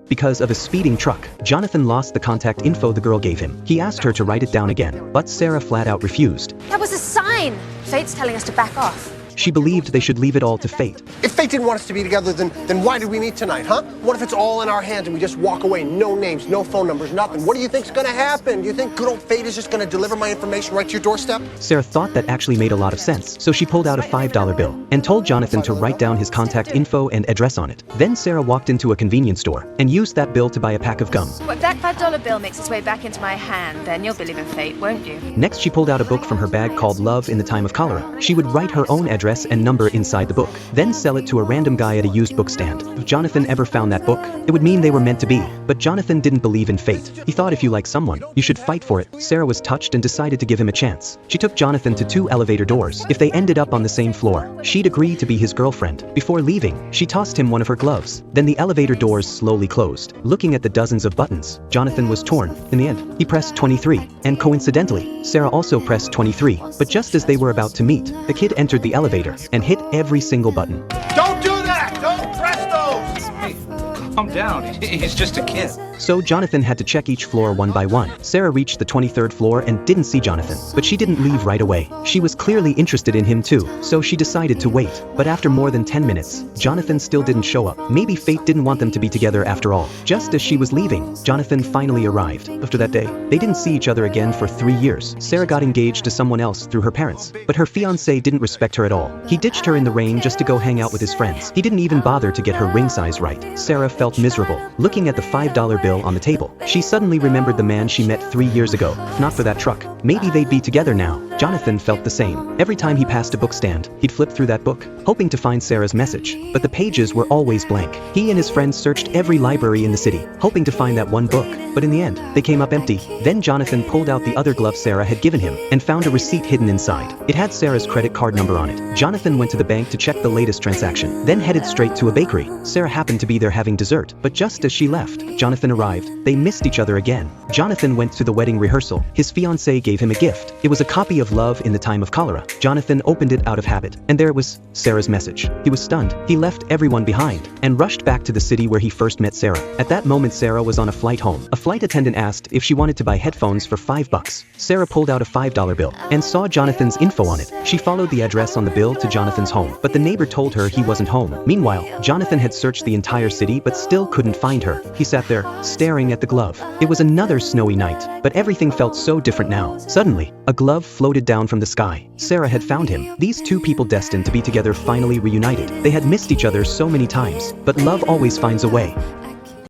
because of a speeding truck. Jonathan lost the contact info the girl gave him. He asked her to write it down again, but Sarah flat out refused. That was a sign. Fate's telling us to back off. She believed they should leave it all to fate. If fate didn't want us to be together, then why did we meet tonight, huh? What if it's all in our hands and we just walk away? No names, no phone numbers, nothing. What do you think's gonna happen? Do you think good old fate is just gonna deliver my information right to your doorstep? Sarah thought that actually made a lot of sense, so she pulled out a $5 bill and told Jonathan to write down his contact info and address on it. Then Sarah walked into a convenience store and used that bill to buy a pack of gum. Well, if that $5 bill makes its way back into my hand, then you'll believe in fate, won't you? Next, she pulled out a book from her bag called Love in the Time of Cholera. She would write her own address and number inside the book, then sell it to a random guy at a used book stand. If Jonathan ever found that book, it would mean they were meant to be. But Jonathan didn't believe in fate. He thought if you like someone, you should fight for it. Sarah was touched and decided to give him a chance. She took Jonathan to 2 elevator doors. If they ended up on the same floor, she'd agree to be his girlfriend. Before leaving, she tossed him one of her gloves. Then the elevator doors slowly closed. Looking at the dozens of buttons, Jonathan was torn. In the end, he pressed 23. And coincidentally, Sarah also pressed 23. But just as they were about to meet, the kid entered the elevator and hit every single button. Don't do that! Don't press those! Hey, calm down. He's just a kid. So Jonathan had to check each floor one by one. Sarah reached the 23rd floor and didn't see Jonathan, but she didn't leave right away. She was clearly interested in him too, so she decided to wait. But after more than 10 minutes, Jonathan still didn't show up. Maybe fate didn't want them to be together after all. Just as she was leaving, Jonathan finally arrived. After that day, they didn't see each other again for 3 years. Sarah got engaged to someone else through her parents, but her fiancé didn't respect her at all. He ditched her in the rain just to go hang out with his friends. He didn't even bother to get her ring size right. Sarah felt miserable. Looking at the $5 bill on the table, she suddenly remembered the man she met 3 years ago. If not for that truck, maybe they'd be together now. Jonathan felt the same. Every time he passed a bookstand, he'd flip through that book, hoping to find Sarah's message. But the pages were always blank. He and his friends searched every library in the city, hoping to find that one book. But in the end, they came up empty. Then Jonathan pulled out the other glove Sarah had given him and found a receipt hidden inside. It had Sarah's credit card number on it. Jonathan went to the bank to check the latest transaction, then headed straight to a bakery. Sarah happened to be there having dessert, but just as she left, Jonathan arrived. They missed each other again. Jonathan went to the wedding rehearsal. His fiancée gave him a gift. It was a copy of Love in the Time of Cholera. Jonathan opened it out of habit, and there it was, Sarah's message. He was stunned. He left everyone behind and rushed back to the city where he first met Sarah. At that moment, Sarah was on a flight home. A flight attendant asked if she wanted to buy headphones for $5. Sarah pulled out a $5 bill and saw Jonathan's info on it. She followed the address on the bill to Jonathan's home, but the neighbor told her he wasn't home. Meanwhile, Jonathan had searched the entire city but still couldn't find her. He sat there, staring at the glove. It was another snowy night, but everything felt so different now. Suddenly, a glove floated down from the sky. Sarah had found him. These two people destined to be together finally reunited. They had missed each other so many times, but love always finds a way.